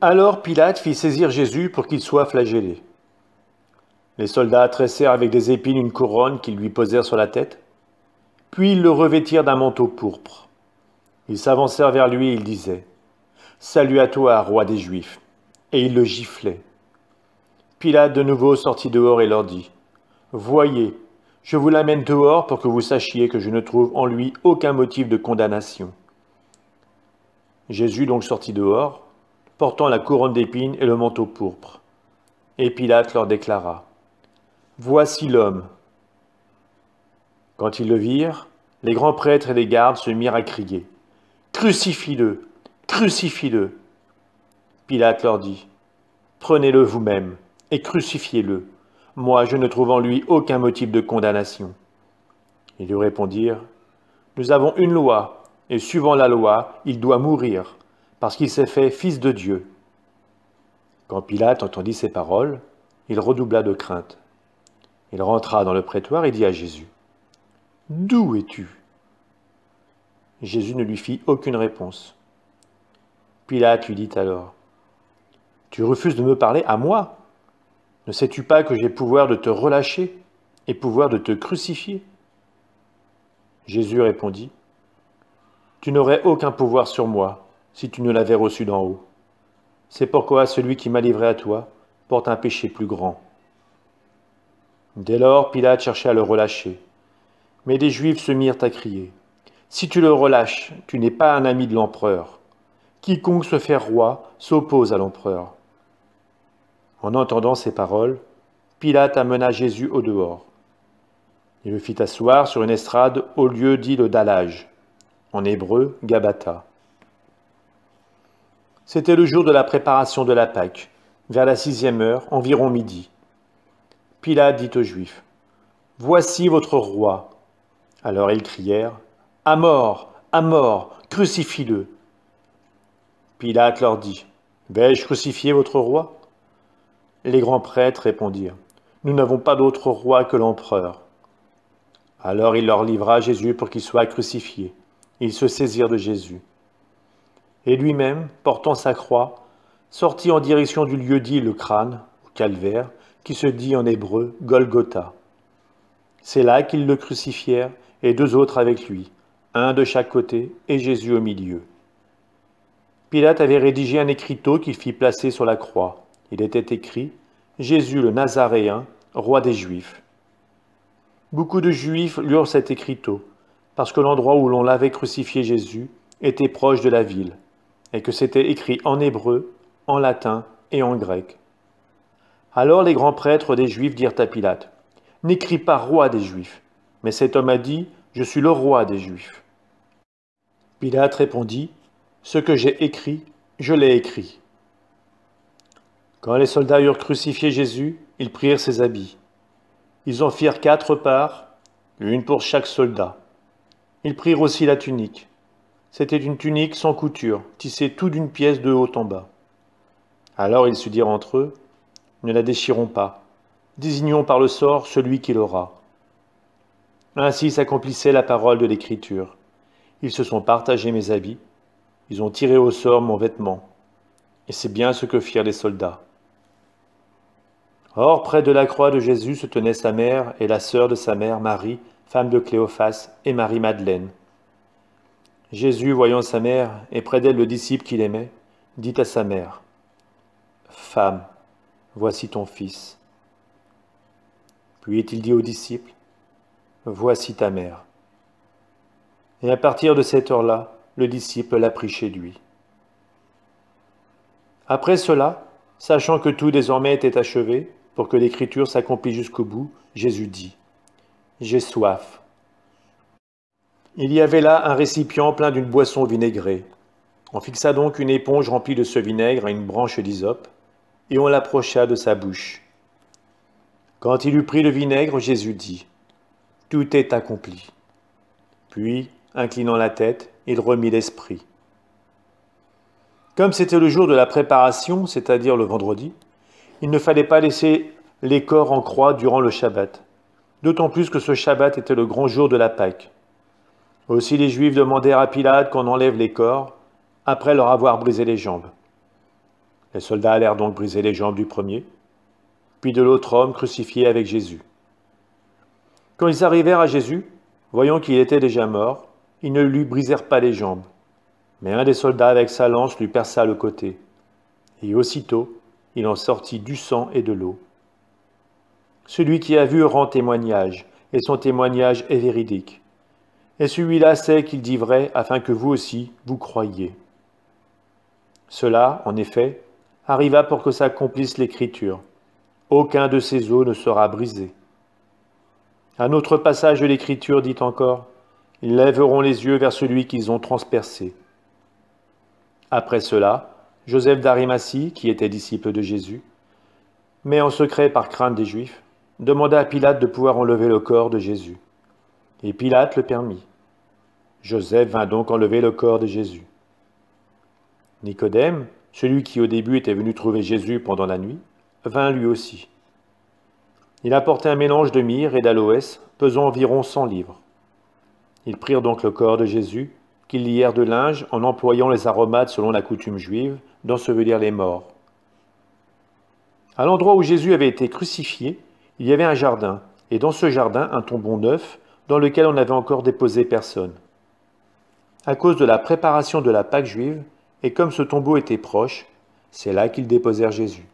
Alors Pilate fit saisir Jésus pour qu'il soit flagellé. Les soldats tressèrent avec des épines une couronne qu'ils lui posèrent sur la tête, puis ils le revêtirent d'un manteau pourpre. Ils s'avancèrent vers lui et ils disaient « Salut à toi, roi des Juifs !» Et ils le giflaient. Pilate de nouveau sortit dehors et leur dit « Voyez, je vous l'amène dehors pour que vous sachiez que je ne trouve en lui aucun motif de condamnation. » Jésus donc sortit dehors, portant la couronne d'épines et le manteau pourpre. Et Pilate leur déclara « Voici l'homme !» Quand ils le virent, les grands prêtres et les gardes se mirent à crier « Crucifie-le! Crucifie-le » Pilate leur dit « Prenez-le vous-même et crucifiez-le. Moi, je ne trouve en lui aucun motif de condamnation. » Ils lui répondirent « Nous avons une loi, et suivant la loi, il doit mourir, parce qu'il s'est fait fils de Dieu. » Quand Pilate entendit ces paroles, il redoubla de crainte. Il rentra dans le prétoire et dit à Jésus « D'où es-tu » Jésus ne lui fit aucune réponse. Pilate lui dit alors « Tu refuses de me parler à moi? Ne sais-tu pas que j'ai pouvoir de te relâcher et pouvoir de te crucifier ?» Jésus répondit « Tu n'aurais aucun pouvoir sur moi si tu ne l'avais reçu d'en haut. C'est pourquoi celui qui m'a livré à toi porte un péché plus grand. » Dès lors, Pilate cherchait à le relâcher. Mais des Juifs se mirent à crier « Si tu le relâches, tu n'es pas un ami de l'empereur. Quiconque se fait roi s'oppose à l'empereur. » En entendant ces paroles, Pilate amena Jésus au dehors. Il le fit asseoir sur une estrade au lieu dit le dallage, en hébreu Gabata. C'était le jour de la préparation de la Pâque, vers la 6e heure, environ midi. Pilate dit aux Juifs « Voici votre roi !» Alors ils crièrent « À mort, crucifie-le » Pilate leur dit « Vais-je crucifier votre roi ?» Les grands prêtres répondirent « Nous n'avons pas d'autre roi que l'empereur. » Alors il leur livra Jésus pour qu'il soit crucifié. Ils se saisirent de Jésus. Et lui-même, portant sa croix, sortit en direction du lieu dit le crâne, ou calvaire, qui se dit en hébreu Golgotha. C'est là qu'ils le crucifièrent, et 2 autres avec lui, un de chaque côté et Jésus au milieu. Pilate avait rédigé un écriteau qu'il fit placer sur la croix. Il était écrit « Jésus le Nazaréen, roi des Juifs ». Beaucoup de Juifs lurent cet écriteau, parce que l'endroit où l'on l'avait crucifié Jésus était proche de la ville, et que c'était écrit en hébreu, en latin et en grec. Alors les grands prêtres des Juifs dirent à Pilate « N'écris pas roi des Juifs, mais cet homme a dit « Je suis le roi des Juifs ». Pilate répondit « Ce que j'ai écrit, je l'ai écrit ». Quand les soldats eurent crucifié Jésus, ils prirent ses habits. Ils en firent 4 parts, une pour chaque soldat. Ils prirent aussi la tunique. C'était une tunique sans couture, tissée tout d'une pièce de haut en bas. Alors ils se dirent entre eux, ne la déchirons pas, désignons par le sort celui qui l'aura. Ainsi s'accomplissait la parole de l'Écriture. Ils se sont partagés mes habits, ils ont tiré au sort mon vêtement. Et c'est bien ce que firent les soldats. Or, près de la croix de Jésus se tenaient sa mère et la sœur de sa mère, Marie, femme de Cléophas, et Marie-Madeleine. Jésus, voyant sa mère et près d'elle le disciple qu'il aimait, dit à sa mère, « Femme, voici ton fils. » Puis il dit au disciple, « Voici ta mère. » Et à partir de cette heure-là, le disciple l'a pris chez lui. Après cela, sachant que tout désormais était achevé, pour que l'Écriture s'accomplisse jusqu'au bout, Jésus dit « J'ai soif. » Il y avait là un récipient plein d'une boisson vinaigrée. On fixa donc une éponge remplie de ce vinaigre à une branche d'hysope, et on l'approcha de sa bouche. Quand il eut pris le vinaigre, Jésus dit « Tout est accompli. » Puis, inclinant la tête, il remit l'esprit. Comme c'était le jour de la préparation, c'est-à-dire le vendredi, il ne fallait pas laisser les corps en croix durant le Shabbat, d'autant plus que ce Shabbat était le grand jour de la Pâque. Aussi les Juifs demandèrent à Pilate qu'on enlève les corps, après leur avoir brisé les jambes. Les soldats allèrent donc briser les jambes du premier, puis de l'autre homme crucifié avec Jésus. Quand ils arrivèrent à Jésus, voyant qu'il était déjà mort, ils ne lui brisèrent pas les jambes. Mais un des soldats avec sa lance lui perça le côté. Et aussitôt, il en sortit du sang et de l'eau. Celui qui a vu rend témoignage, et son témoignage est véridique. Et celui-là sait qu'il dit vrai, afin que vous aussi, vous croyiez. Cela, en effet, arriva pour que s'accomplisse l'Écriture. Aucun de ces os ne sera brisé. Un autre passage de l'Écriture dit encore, « Ils lèveront les yeux vers celui qu'ils ont transpercé. » Après cela, Joseph d'Arimathie, qui était disciple de Jésus, mais en secret par crainte des Juifs, demanda à Pilate de pouvoir enlever le corps de Jésus. Et Pilate le permit. Joseph vint donc enlever le corps de Jésus. Nicodème, celui qui au début était venu trouver Jésus pendant la nuit, vint lui aussi. Il apportait un mélange de myrrhe et d'aloès, pesant environ 100 livres. Ils prirent donc le corps de Jésus, qu'ils lièrent de linge en employant les aromates selon la coutume juive, d'ensevelir les morts. À l'endroit où Jésus avait été crucifié, il y avait un jardin, et dans ce jardin un tombeau neuf, dans lequel on n'avait encore déposé personne. À cause de la préparation de la Pâque juive, et comme ce tombeau était proche, c'est là qu'ils déposèrent Jésus.